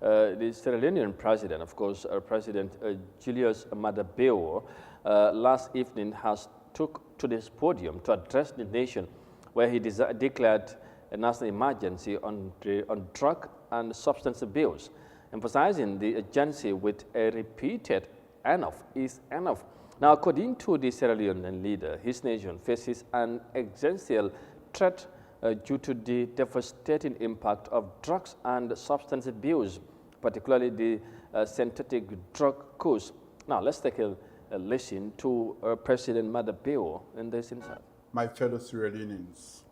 the Sierra Leonean president, of course, President Julius Maada Bio, last evening has took to this podium to address the nation, where he declared a national emergency on drug and substance abuse, emphasizing the urgency with a repeated enough is enough. Now, according to the Sierra Leonean leader, his nation faces an existential threat due to the devastating impact of drugs and substance abuse, particularly the synthetic drug use. Now, let's take a listen to President Maada Bio in this insight. My fellow Sierra Leoneans,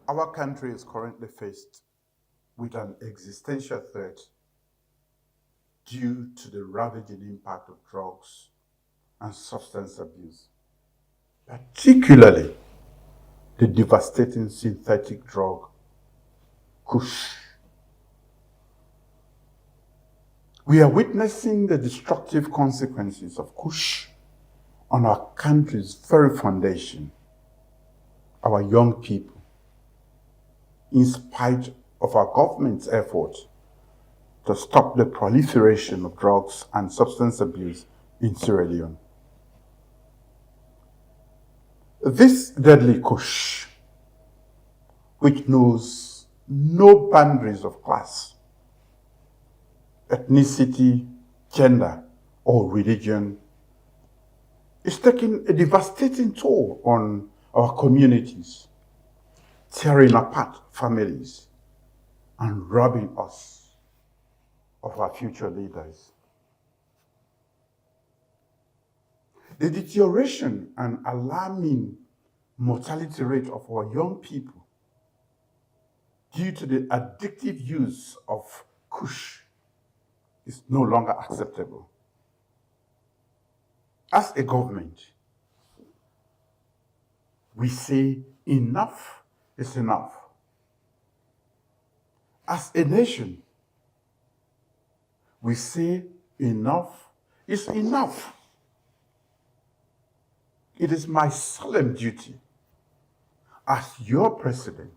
our country is currently faced with an existential threat due to the ravaging impact of drugs and substance abuse, particularly the devastating synthetic drug, Kush. We are witnessing the destructive consequences of Kush on our country's very foundation, our young people, in spite of our government's effort to stop the proliferation of drugs and substance abuse in Sierra Leone. This deadly Kush, which knows no boundaries of class, ethnicity, gender, or religion, is taking a devastating toll on our communities, tearing apart families and robbing us of our future leaders. The deterioration and alarming mortality rate of our young people due to the addictive use of Kush is no longer acceptable. As a government, we say enough is enough. As a nation, we say enough is enough. It is my solemn duty as your president,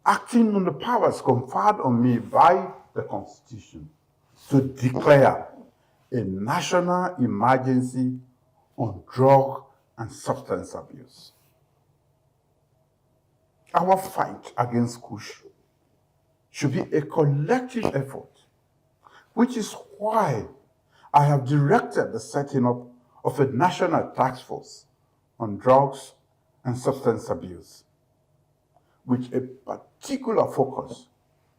acting on the powers conferred on me by the Constitution, to declare a national emergency on drug and substance abuse. Our fight against Kush should be a collective effort, which is why I have directed the setting up of a national task force on drugs and substance abuse, with a particular focus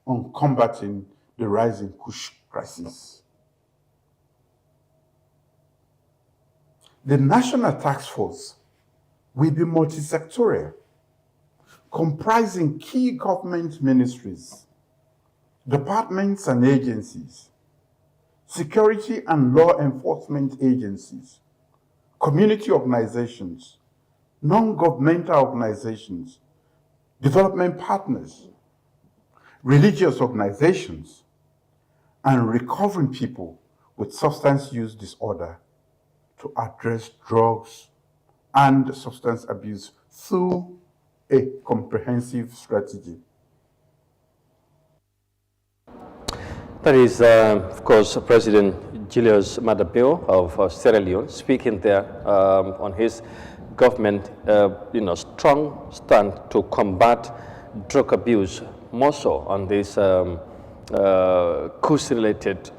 on combating the rising Kush crisis. The national task force will be multi-sectorial, comprising key government ministries, departments and agencies, security and law enforcement agencies, community organizations, non-governmental organizations, development partners, religious organizations, and recovering people with substance use disorder to address drugs and substance abuse through a comprehensive strategy. That is, of course, President Julius Maada Bio of Sierra Leone speaking there on his government, strong stand to combat drug abuse, more so on this Kush-related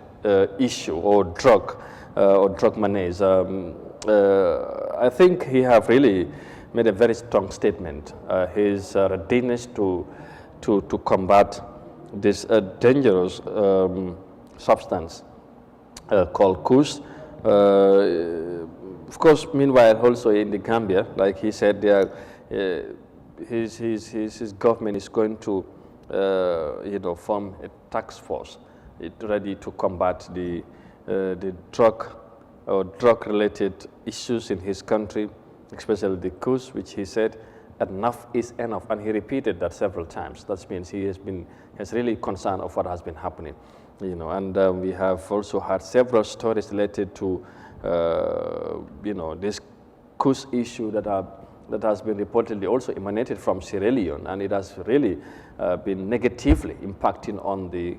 issue or drug menace. I think he have really made a very strong statement. His readiness to combat this dangerous substance called Kush. Of course, meanwhile, also in the Gambia, like he said, his government is going to, form a task force ready to combat the drug or drug-related issues in his country, especially the Kush, which he said enough is enough, and he repeated that several times. That means he has really concerned of what has been happening, And we have also had several stories related to, this Kush issue that are that has been reportedly also emanated from Sierra Leone, and it has really been negatively impacting on the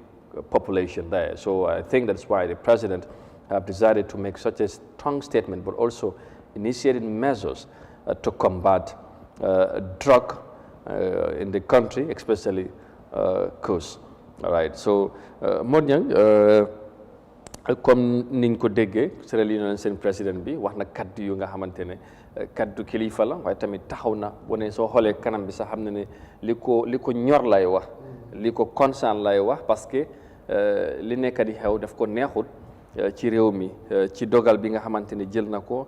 population there. So I think that's why the president have decided to make such a strong statement, but also initiating measures to combat drug in the country, especially Kush. All right. So, Modnyang, comme niñ ko déggee Sierra Leone seen président bi wax na kaddu yu nga xamante ne kaddu kilifa la waaye tamit taxaw na bone soo xoolee kanam bi sax xam ne li ko ñor lay wax li ko concerne lay wax parce que li nekk di xew daf ko neexut ci réew mi ci dogal bi nga xamante ne jël na ko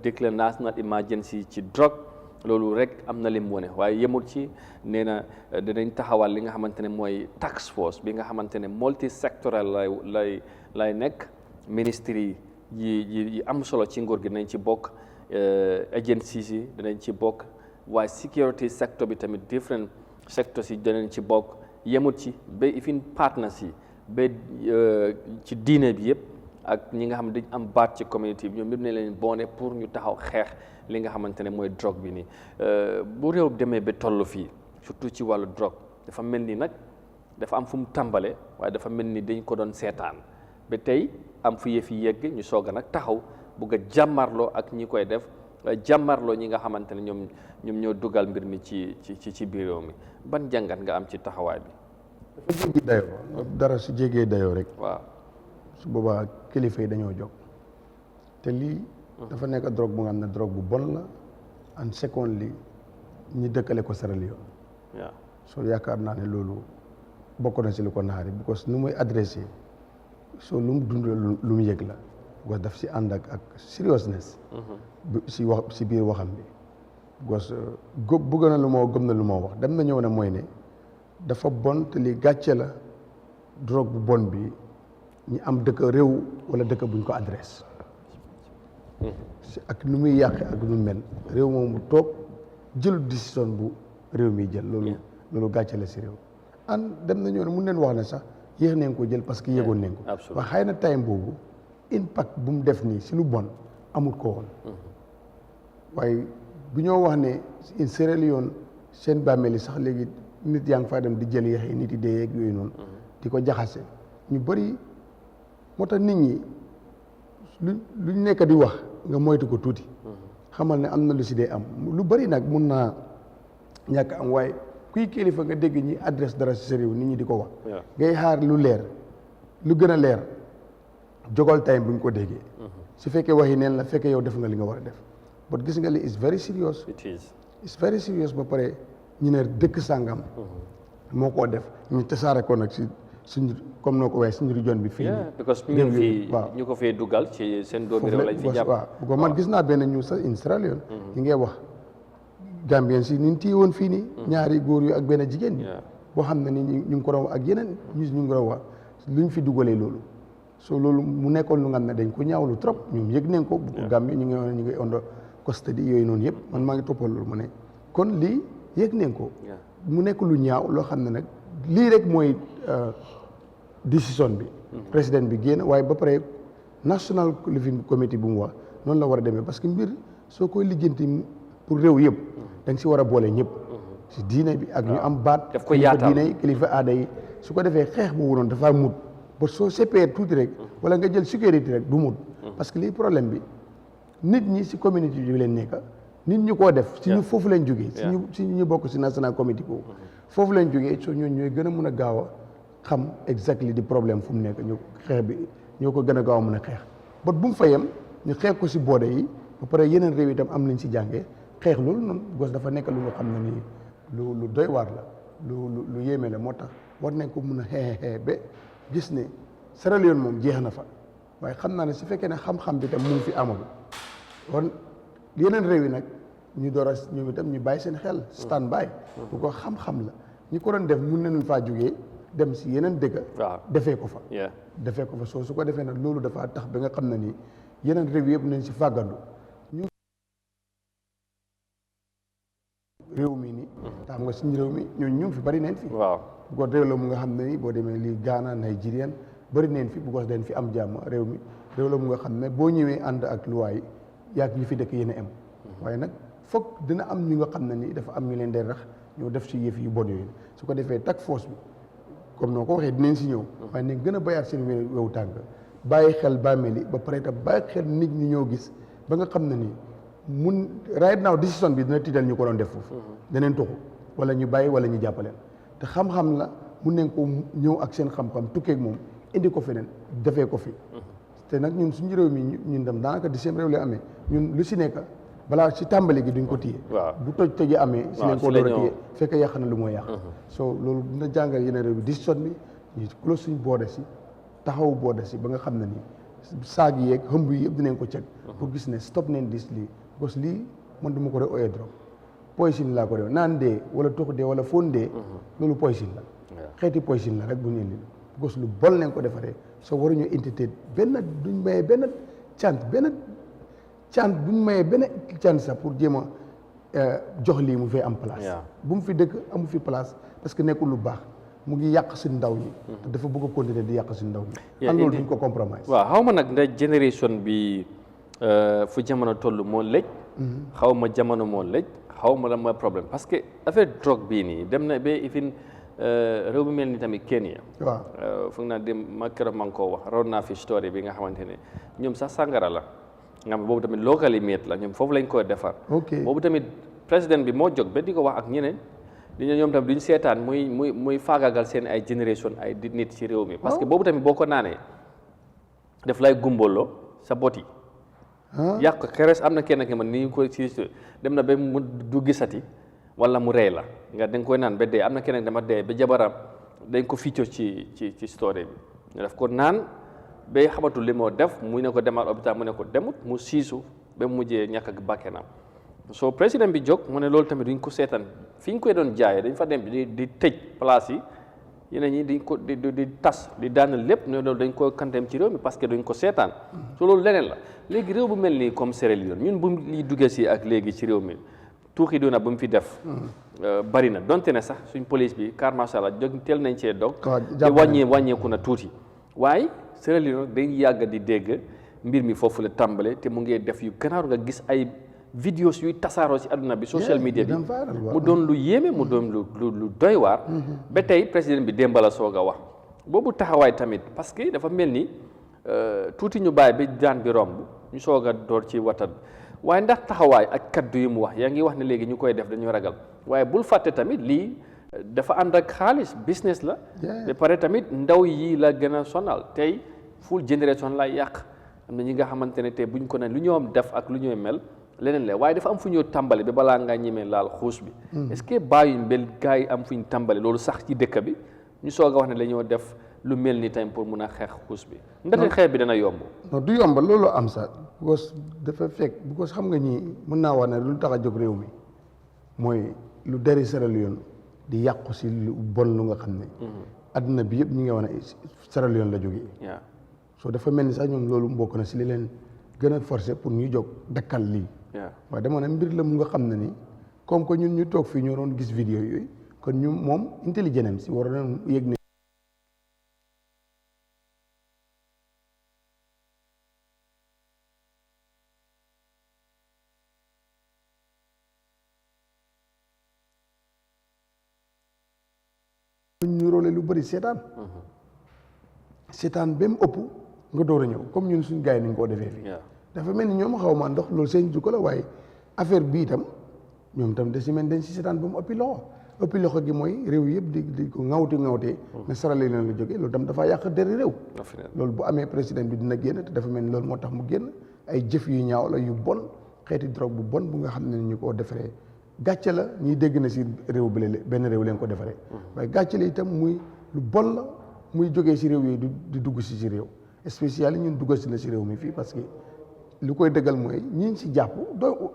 déclare national emergency ci drogue loolu rek am na lim wone waaye yemul ci nee na dinañ taxawal li nga xamante ne mooy task force bi nga xamante ne multi sectoral lay nekk ministry yi am solo ci nguur gi dinañ ci bokk agencies yi dinañ ci bokk waaye security sector bi tamit different sectors yi dinañ ci bokk yemul ci ba even partners yi ba ci diine bi yëpp ak ñi nga xam ne dañ am baat ci communauté bi ñoom ñëpp ne leen boone pour ñu taxaw xeex li nga xamante ne mooy drogue bi nii bu réew demee ba toll fii surtout ci wàllu drogue dafa mel ni nag dafa am fu mu tàmbale waaye dafa mel ni dañ ko doon seetaan ba tey am fu yëf yi yegg ñu soog a nag taxaw bugg a jàmmarloo ak ñi koy def jàmmarloo ñi nga xamante ne ñoom ñoo dugal mbir mi ci biir réew mi ban jàngat nga am ci taxawaay bi. dafa jéggi dayoo dara su jégee dayoo rek. waaw su boobaa kilifa yi dañoo jóg te lii. dafa nekk drogue bu nga xam ne drogue bu bon la and secondly ñi dëkkale ko Sierra Leone. waaw soo yaakaar naa ne loolu bokk na si lu ko naari because nu muy adressé soo lu mu dund lu mu yëg la because daf si ànd ak seriousness. si biir waxam bi because bëgg na lu moo gëm na lu moo wax dem na ñëw ne mooy ne dafa bon te li gàcce la drogue bu bon bi ñi am dëkk réew wala dëkk buñ ko adresse. ak nu muy yàqe ak nu mel réew moom mu toog jël décision bu réew mi jël loolu gàcce la si réew an dem na ñoo ne mun neen wax ne sax yéex nañ ko jël parce que yéegoon nañ ko waaye xëy na time boobu impact bu mu def nii si lu bon amul ko woon waaye bu ñoo wax ne in Sierra Leone seen bàmmeel yi sax léegi nit yaa ngi faa dem di jël yéex yi nit yi dee yeeg yooyu noonu di ko jaxase ñu bëri moo tax nit ñi luñ nekk di wax nga moytu ko tuuti xamal ne am na lu si dee am lu bëri nag mun naa ñàkk am waaye kuy kilifa nga dégg ñi adresse dara si sa réew nit ñi di ko wax ngay xaar lu leer lu gën a leer jogal time bu ñu ko déggee su fekkee waxi neen la fekkee yow def nga li nga war a def but gis nga li is very serious it's very serious ba pare ñu ne dëkk sàngam moo koo def ñu tasaare ko nag si suñu comme noo ko waxee suñu région bi fii because ñu fi ñu ko fee dugal ci seen doomi réew lañ fi jàpp waaw bu ko man gis naa benn ñu sax in Sierra Leone ñi ngay wax Gambien si ni ñu téye woon fii nii ñaari góor yu ak benn jigéen ñi boo xam ne ni ñu ngi ko doon ak yeneen ñu ngi ko doon wax luñ fi dugalee loolu so loolu mu nekkoon lu nga xam ne dañ ko ñaawlu trop ñoom yëg nañ ko bu ko Gambie ñu ngi ondo custody yooyu noonu yëpp man maa ngi toppal loolu mu ne kon lii yëg nañ ko mu nekk lu ñaaw loo xam ne nag lii rek mooy décision bi président bi génn waaye ba pare national living committee bu mu wax noonu la war a demee parce que mbir soo koy lijjanti pour réew yëpp da nga si war a boole ñëpp si diine bi ak ñu am baat daf ko yaatal diine yi kilifa aada yi su ko defee xeex boobu noonu dafa mut ba soo séparé tuuti rek wala nga jël sécurité rek du mut parce que lii problème bi nit ñi si communauté bi leen nekka nit ñi koo def si ñu foofu lañ jógee si ñu bokk si national committee boobu foofu lañ jógee soo ñooñu ñooy gën a mun a gaaw a xam exactly di problème fu mu nekk ñu xeex bi ñoo ko gën a gaaw a mën a xeex bot bu mu fa yem ñu xeex ko si boode yi ba pare yeneen réew itam am nañ si jàngee xeex loolu noonu gos dafa nekk lu nga xam ne nii lu doy waar la lu yéeme la moo tax war nañ ko mun a xeexee ba gis ne Sierra Leone moom jeex na fa waaye xam naa ne su fekkee ne xam-xam bi tam mu ngi fi amagul kon yeneen réew yi nag ñu door a ñoom itam ñu bàyyi seen xel stand by bu ko xam-xam la ñi ko doon def mun nañu faa jógee dem si yeneen dëkk defee ko fa soo su ko defee nag loolu dafa tax ba nga xam ne nii yeneen réew yëpp nañ si fàggandu ñu réew mi nii te xam nga suñu réew mi ñooñu ñu ngi fi bari neen fi bu ko réew la mu nga xam ne nii boo demee lii Ghana Nigérian bari neen fi bu ko den fi am jàmm réew mi réew la mu nga xam ne boo ñëwee ànd ak luwaay yaag ñi fi dëkk yéen a am waaye nag foog dina am ñu nga xam ne ni dafa am ñu leen di rax ñoo def si yëf yu bon yooyu su ko defee task force bi comme noo ko waxee dinañ si ñëw waaye ne gën a bayaat seen wewu tànk bàyyi xel bàmmeel yi ba pare itam bàyyi xel nit ñi ñoo gis ba nga xam ne ni mun right now décision bi dina tiital ñu ko doon def foofu daneen tuxu wala ñu bàyyi wala ñu jàppaleen te xam-xam la mun nañ ko ñëw ak seen xam-xam tukkeeg moom indi ko feneen defee ko fi te nag ñun suñu réew mi ñun dem daanaka di seen réew la amee ñun lu si nekk balaa si tàmbali gi duñ ko téye bu toj toji amee si leen ko door a téye fekk yàq na lu mooy yàq so loolu dina jàngal yeneen réew bi décision bi ñu close suñu boode si taxaw boode si ba nga xam ne ni saag yeeg xëmb yi yëpp dinañ ko ceg pour gis ne stop neen dis lii parce que lii man duma ko dee oyee drogue poison laa ko dee naan dee wala tox dee wala fóon dee loolu poison la xeeti poison la rek bu ñu indi parce que lu bon nañ ko defaree soo waruñu entité benn duñ mayee benn chance buñ mayee benn chance sax pour jéem a jox lii mu fee am place bu mu fi dëkk amu fi place parce que nekkul lu baax mu ngi yàq si ndaw ñi te dafa bëgg a continuer di yàq si ndaw ñi am loolu duñ ko compromise waaw xaw ma nag ndax génération bi fu jamono toll moo lëj xaw ma jamono moo lëj xaw ma la mooy problème parce que affaire drogue bii nii dem na ba ifin réew mi mel ni tamit Kenya waaw foog naa dem ma keroog maa ngi koo wax raw naa fi story bi nga xamante ne ñoom sax sàngara la nga xam boobu tamit locally made la ñoom foofu lañ koy defar boobu tamit président bi moo jóg ba di ko wax ak ñeneen di ñoom tamit duñ seetaan muy faagagal seen ay génération ay nit ci réew mi parce que boobu tamit boo ko naanee def lay gumbaloo sa bot yi yàq keres am na kenn ki man ni ñu koy si dem na ba mu du gisati wala mu rey la nga da nga koy naan ba dee am na keneen dama dee ba jabaram dañ ko ficco ci story bi daf ko naan ba xamatul li moo def mu ne ko demal hôpital mu ne ko demut mu siisu ba mu mujjee ñàkk ak bakkenam soo président bi jóg mu ne loolu tamit duñ ko seetaan fi ñu koy doon jaayee dañ fa dem di tëj place yi yeneen ñi di ko di tas di daanal lépp ne loolu dañ ko kanteem ci réew mi parce que duñ ko seetaan so loolu leneen la léegi réew bu mel nii comme Sierra Leone ñun bu liy duggee si ak léegi ci réew mi tuuxi doona bu mu fi def bari na donte ne sax suñ police bi car macha allah jóg teel nañ cee dog te wàññeeku na tuuti waaye Sierra Leone dañ yàgg di dégg mbir mi foofu la tàmbale te mu ngi def yu gannaaw nga gis ay vidéos yuy tasaaroo si àdduna bi social media bi mu doon lu yéeme mu doon lu doy waar ba tey président bi démb la soog a wax boobu taxawaay tamit parce que dafa mel ni tuuti ñu bàyyi ba daan bi romb ñu soog a door ci watat waaye ndax taxawaay ak kaddu yi mu wax yaa ngi wax ne léegi ñu koy def dañu ragal waaye bul fàtte tamit lii dafa ànd ak xaalis business la ba pare tamit ndaw yi la gën a sonal tey full génération lay yàq am na ñi nga xamante ne tey buñ ko ne lu ñoom def ak lu ñooy mel leneen la waaye dafa am fu ñoo tàmbali ba balaa ngaa ñemee laal xuus bi est-ce que bàyyuñ bel gars yi am fu ñu tàmbali loolu sax ci dëkk bi ñu soog a wax ne la ñoo def lu mel ni tamit pour mun a xeex xuus bi ndaxte xeex bi dana yomb non du yomb loolu am sax because dafa fekk because xam nga ñi mën naa wax ne lu tax a jóg réew mi mooy lu dari Sierra Leone di yàqu si lu bon lu nga xam ne adduna bi yëpp ñi nga wax ne Sierra Leone la jógee soo dafa mel ni sax ñoom loolu mbokk na si li leen gën a forcé pour ñu jóg dakkal lii waaye dama ne mbir la mu nga xam ne ni comme que ñun ñu toog fii ñoo doon gis vidéo yooyu kon ñu moom intelligence si war nañ yëg ne ñu roole lu bëri seetaan ba mu ëpp nga door a ñëw comme ñun suñ gars yi ni ñu koo defee fii dafa mel ni ñoom xaw ma ndox loolu seen jukko la waaye affaire bii itam ñoom itam da si mel dañ si seetaan ba mu ëppi loxo gi mooy réew yëpp di ko ŋawtee ne Sierra Leone la jógee loolu tam dafa yàq deri réew loolu bu amee président bi dina génn te dafa mel ni loolu moo tax mu génn ay jëf yu ñaaw la yu bon xeeti drogue bu bon bu nga xam ne ñu koo defaree gàcce la ñuy dégg na si réew bi benn réew leen ko defaree waaye gàcce la itam muy lu bon la muy jógee si réew yooyu di dugg si réew spécial ñun duggal si na si réew mi fii parce que li koy dëggal mooy ñi si jàpp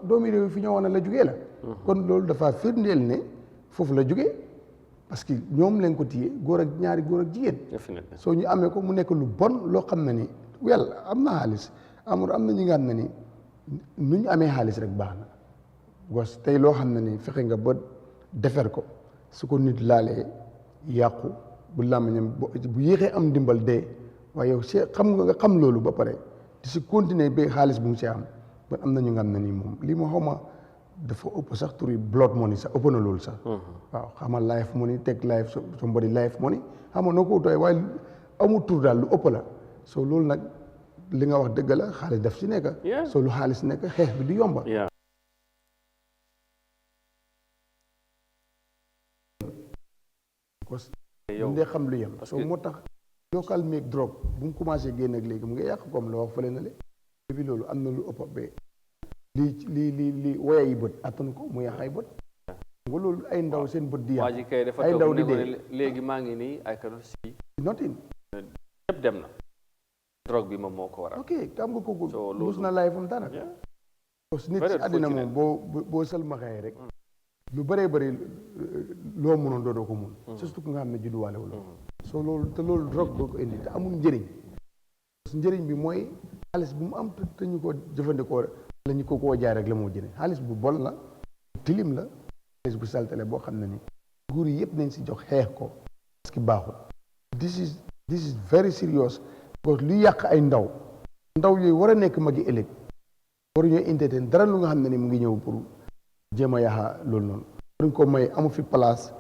doomi réew yi fi ñoo woon la jógee la kon loolu dafa firndeel ne foofu la jógee parce que ñoom leen ko téye ñaari góor ak jigéen soo ñu amee ko mu nekk lu bon loo xam ne ni am na xaalis am na ñi nga xam ne ni nu ñu amee xaalis rek baax na gos tey loo xam ne ni fexe nga ba defer ko su ko nit laalee yàqu bu làmmiñam bu yéexee am ndimbal dee waaye yow nga xam loolu ba pare di si continuer ba xaalis bu mu si am ba am na ñu nga xam ne nii moom lii moo xaw ma dafa ëpp sax turi blood money sax ëpp na loolu sax waaw xamal life money teg life somebody life money xam nga noo ko utooy waaye amul tur daal lu ëpp la so loolu nag li nga wax dëgg la xaalis daf ci nekk so lu xaalis nekk xeex bi du yomba parce que ñu dee xam lu yem so moo tax local make drogue bu mu commencé génn ak léegi mu ngi yàq comme la wax fële na le bi loolu am na lu ëpp ba li woya yi bët attanu ko mu yàq ay bët nga loolu ay ndaw seen bët di yàq ay ndaw di dee léegi maa ngi nii ay kado si notin ñëpp dem na drogue bi moom moo ko waral ok xam nga kooku lus na laay fam dara parce que nit si àddina moom boo sëlmaxee rek lu bëree bëri loo mënoon doodoo ko mun surtout nga xam ne judduwaale wala so loolu te loolu drogue boo ko indi te amul njëriñ njëriñ bi mooy xaalis bu mu am te ñu ko jëfandikoo la ñu ko koo jaay rek la moo jëne xaalis bu bon la tilim la xaalis bu saltale boo xam ne ni nguur yi yëpp nañ si jox xeex ko parce que baaxul this is very serious parce que lu yàq ay ndaw yooyu war a nekk magi ëllëg waru ñoo entertain dara lu nga xam ne ni mu ngi ñëw pour jéem a yaxa loolu noonu waruñ ko may amu fi place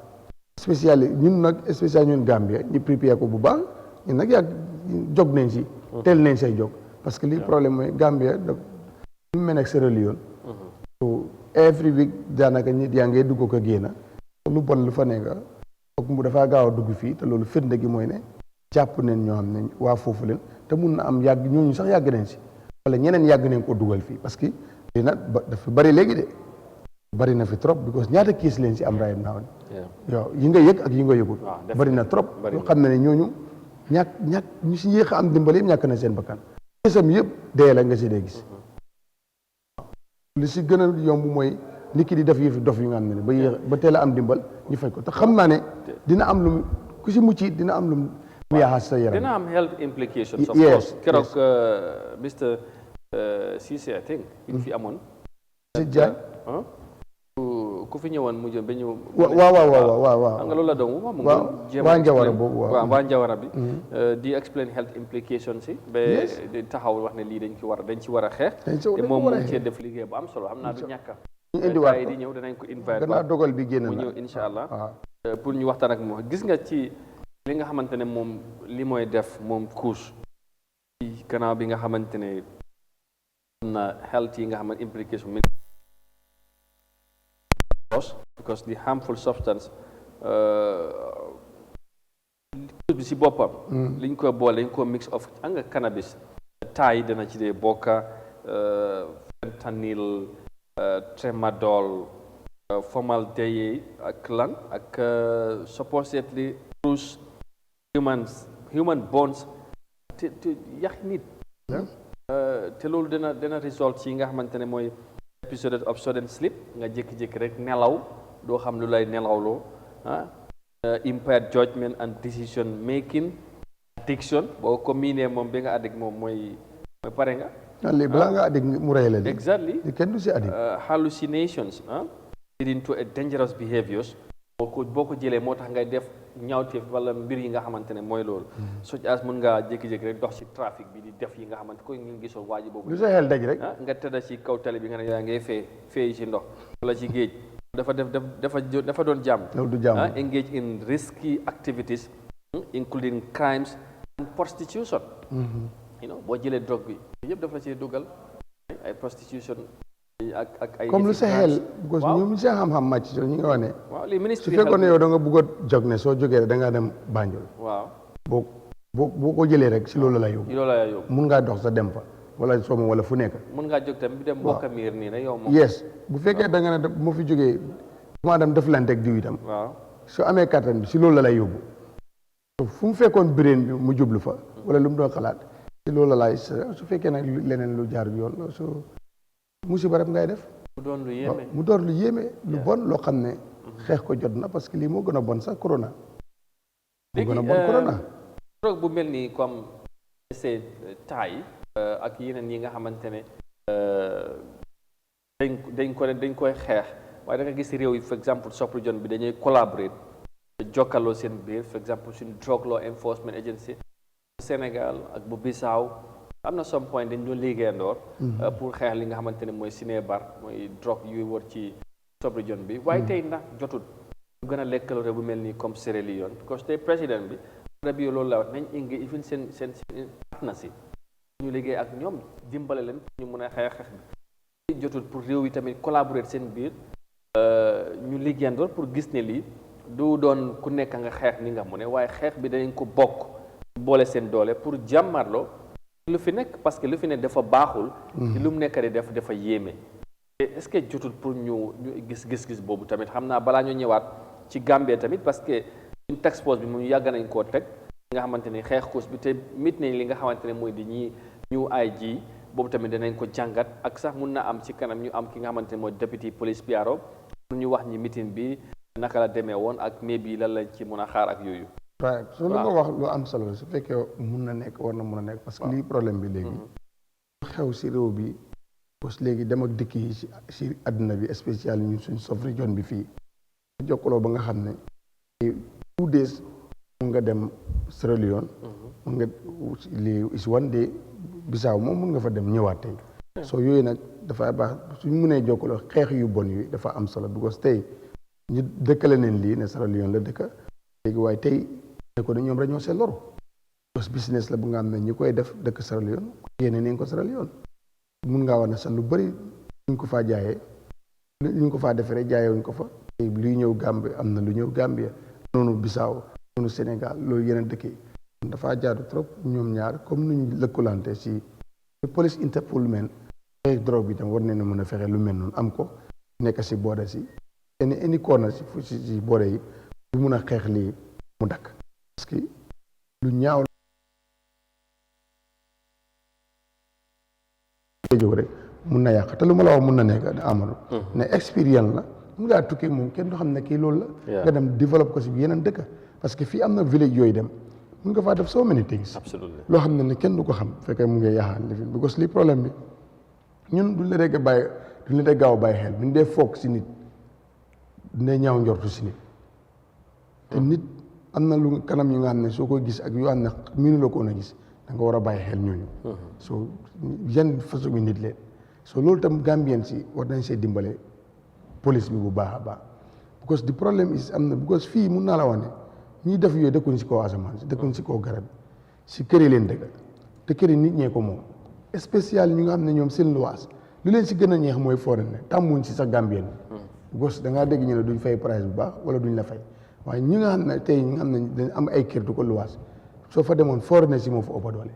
spécial ñun nag spécial ñun Gambia ñu prépare ko bu baax ñun nag yàgg jog nañ si teel nañ say jog parce que lii problème mooy Gambia da ñu mel ak Sierra Leone so every week daanaka nit yaa ngee dugg ko génn lu bon lu fa nekk foog mu dafaa gaaw a dugg fii te loolu firnde gi mooy ne jàpp neen ñoo xam ne waa foofu leen te mun na am yàgg ñooñu sax yàgg nañ si wala ñeneen yàgg nañ ko dugal fii parce que lii nag dafa bari léegi de bari na fi trop because ñaata kiis leen si am right now yow yi nga yëg ak yi nga yëgul bari na trop yoo xam ne ñooñu ñàkk ñu si yéex a am dimbali yëpp ñàkk na seen bakkan kiisam yëpp dee la nga si dee gis li si gën a yomb mooy nit ki di def yëfi dof yu nga xam ne ba yéex ba teel a am dimbal ñu faj ko te xam naa ne dina am lu ku si mucc dina am lu mu yaaxaas sa yaram dina am health implications of course keroog Mr Cissé I think bi fi amoon ku fi ñëwoon mu jëm ba ñëw waaw xam nga loolu la doon mu waa Njawara boobu waaw waa Njawara bi di explain health implications yi ba di taxaw wax ne lii dañ ci war a xeex te moom mu cee def liggéey bu am solo xam naa du ñàkka ñu indiwaat yi di ñëw danañ ko invite gannaaw dogal bi génn mu ñëw insha allah pour ñu waxtaan ak moom gis nga ci li nga xamante ne moom li mooy def moom couche ci gannaaw bi nga xamante ne am na health yi nga xamante implication because the harmful substance bi si boppam liñ ko boole dañ ko mix of nga cannabis taay dana ci dee bokka fentanyl tramadol formaldehyde ak lan ak supposedly cruise human bones te yax nit te loolu dana result ci nga xamante ne mooy episode of sudden sleep nga jékki-jékki rek nelaw doo xam lu lay nelawloo impaired judgment and decision making addiction boo ko miinee moom bi nga addict moom mooy pare nga léegi balaa nga addict mu rey la de exactly kenn du si addict hallucinations leading to a dangerous behaviors boo ko jëlee moo tax ngay def ñaawteef wala mbir yi nga xamante ne mooy loolu such as mën ngaa jékki-jékki rek dox ci trafic bi di def yi nga xamante ko ngi gisoon waa ji boobu lu sa xel daj rek nga tëdda ci kaw tali bi nga ne yaa ngay fee ci ndox wala ci géej dafa doon jàmm loolu du jàmm engage in risky activities including crimes and prostitution boo jëlee drogue bi yëpp dafa la ci dugal ay prostitution ak ay comme lu sa xel because ñoom seen xam-xam màcc so ñu nga wax ne waaw li ministre su fekkoon ne yow da nga bëgg a jog ne soo jógee da ngaa dem Banjul waaw boo ko jëlee rek si loolu la yóbbu mun ngaa dox sa dem fa wala sooma wala fu nekk mun ngaa jóg tam bi dem mbokka miir nii rek yow moom yes bu fekkee da nga ne moo fi jógee maa dem def lanteeg diw itam waaw soo amee kattan bi si loolu la lay yóbbu fu mu fekkoon bireen bi mu jublu fa wala lu mu doon xalaat si loolu la laay su fekkee nag leneen lu jaar yoon so musiba rek ngay def mu doon lu yéeme mu doon lu yéeme lu bon loo xam ne xeex ko jot na parce que lii moo gën a bon sax corona moo gën a bon corona drogue bu mel nii comme c'est taay ak yeneen yi nga xamante ne dañ koy xeex waaye da nga gis réew yi for exemple sous-région bi dañuy collaborer jokkaloo seen biir for exemple suñu drug law enforcement agency Sénégal ak bu Bissau am na some point dañ doon liggéeyandoor pour xeex li nga xamante ne mooy sinébar mooy drogue yuy wër ci sub-région bi waaye tey ndax jotut ñu gën a lekkaloo réew bu mel nii comme Sierra Leone parce que tey président bi rabi loolu la wax nañ indi ifin seen partner si ñu liggéey ak ñoom dimbale leen ñu mën a xeex bi jotut pour réew yi tamit collaborer seen biir ñu liggéeyandoor pour gis ne lii du doon ku nekk nga xeex ni nga mu ne waaye xeex bi danañ ko bokk boole seen doole pour jàmmarloo lu fi nekk parce que lu fi nekk dafa baaxul te lu mu nekk di def dafa yéeme est-ce que jotul pour ñu gis boobu tamit xam naa balaa ñu ñëwaat ci Gambie tamit parce que une task force bi mu yàgg nañ koo teg li nga xamante ne xeex course bi te mit nañ li nga xamante ne mooy di ñi ñu ay ji boobu tamit danañ ko jàngat ak sax mun na am ci kanam ñu am ki nga xamante ne mooy deputy police PRO pour ñu wax ñi meeting bi naka la demee woon ak mais bi lan lañ ci mun a xaar ak yooyu waaw so lu nga wax lu am solo la su fekkee mun na nekk war na mun a nekk parce que lii problème bi léegi xew si réew bi parce que léegi dem ak dëkk yi si àdduna bi spécial ñun suñ sub-région bi fii jokkaloo ba nga xam ne 2 days mun nga dem Sierra Leone mun nga lii is one day Bissau moom mun nga fa dem ñëwaat tey soo yooyu nag dafa baax suñ mënee jokkaloo xeex yu bon yi dafa am solo because tey ñu dëkkale neen lii ne Sierra Leone la dëkka léegi waaye tey ne ko ne ñoom rek ñoo see loru parce que business la bu nga xam ne ñi koy def dëkk Sierra Leone yéene nañ ko Sierra Leone mun ngaa wax ne sax lu bëri ñu ko faa jaayee ñu ko faa defaree jaayewuñ ko fa luy ñëw Gambie am na lu ñëw Gambia noonu Bissau noonu Sénégal loolu yeneen dëkk yi dafa jaadu trop ñoom ñaar comme nuñ lëkkalante si police Interpol men xeex drogue bi tam war nañ mën a fexe lu mel noonu am ko nekk si boode si any corner si boode yi du mun a xeex lii mu dakk parce que lu ñaaw la jóg rek mun na yàq te lu ma la wax mun na nekk Amadou ne expérience la mu ngaa tukkee moom kenn du xam ne kii loolu la nga dem développe ko si yeneen dëkk parce que fii am na village yooyu dem mun nga faa def so many things loo xam ne kenn du ko xam fekkee mu ngi yaxaan li fi because li problème bi ñun duñ la dee bàyyi duñ la dee gaaw a bàyyi xel duñ dee foog si nit duñ dee ñaaw njortu si nit te nit am na lu kanam yu nga xam ne soo ko gis ak yu xam ne miinu la ko woon a gis da nga war a bàyyi xel ñooñu soo yan façon bi nit leen soo loolu tam Gambien si war nañ see dimbale police bi bu baax a baax because the problem is am na because fii mun naa la wax ne ñiy def yooyu dëkkuñ si kaw asamaan si dëkkuñ si kaw garab si kër yi leen dëkk te kër yi nit ñee ko moom spécial ñu nga xam ne ñoom seen luwaas lu leen si gën a ñeex mooy foreign ne tàmmuñ si sax Gambien bi because da ngaa dégg ñu ne duñ fay price bu baax wala duñ la fay waaye ñi nga xam ne tey ñi nga xam ne dañ am ay kër du ko luwaas soo fa demoon foreign si moo fa ëpp doole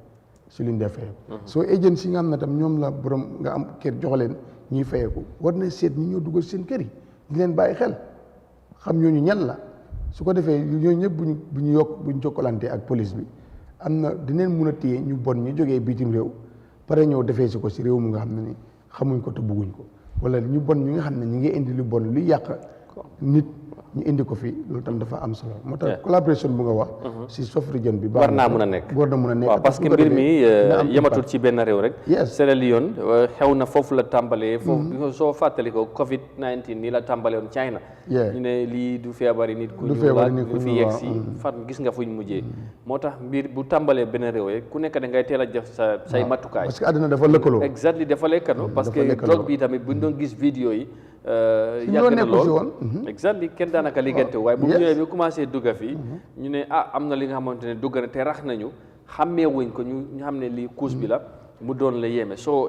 si luñ dee fayee soo agent si nga xam ne tam ñoom la borom nga am kër jox leen ñuy fayeeku war na seet ñi ñoo dugal seen kër yi di leen bàyyi xel xam ñooñu ñan la su ko defee ñooñu ñëpp buñ jokkalante ak police bi am na dinañ mun a téye ñu bon ñu jógee bitim réew pare ñëw defee si ko si réew mu nga xam ne ni xamuñ ko te bugguñ ko wala ñu bon ñu nga xam ne ñu ngi indi lu bon lu yàq nit ñu indi ko fi loolu tam dafa am solo moo tax collaboration bu nga wax si sub-région bi war naa mun a nekk war na mun a nekk waaw parce que mbir mi yematul ci benn réew rek Sierra Leone xew na foofu la tàmbalee foofu soo fàttali ko Covid-19 nii la tàmbale woon China ñu ne lii du feebari nit ku ñuul du fi yegg si fan gis nga fuñ mujjee moo tax mbir bu tàmbalee benn réew rek ku nekk da ngay teel a def say matukaay parce que àddina dafa lëkkaloo exactly dafa lëkkaloo parce que drogue bi tamit buñ doon gis vidéo yi yàgg na lool exactly kenn daanaka liggante waaye bu ñëwee bi commencé dugga fii ñu ne am na li nga xamante ne dugga na te rax nañu xàmmee wuñ ko ñu xam ne lii couche bi la mu doon la yéeme soo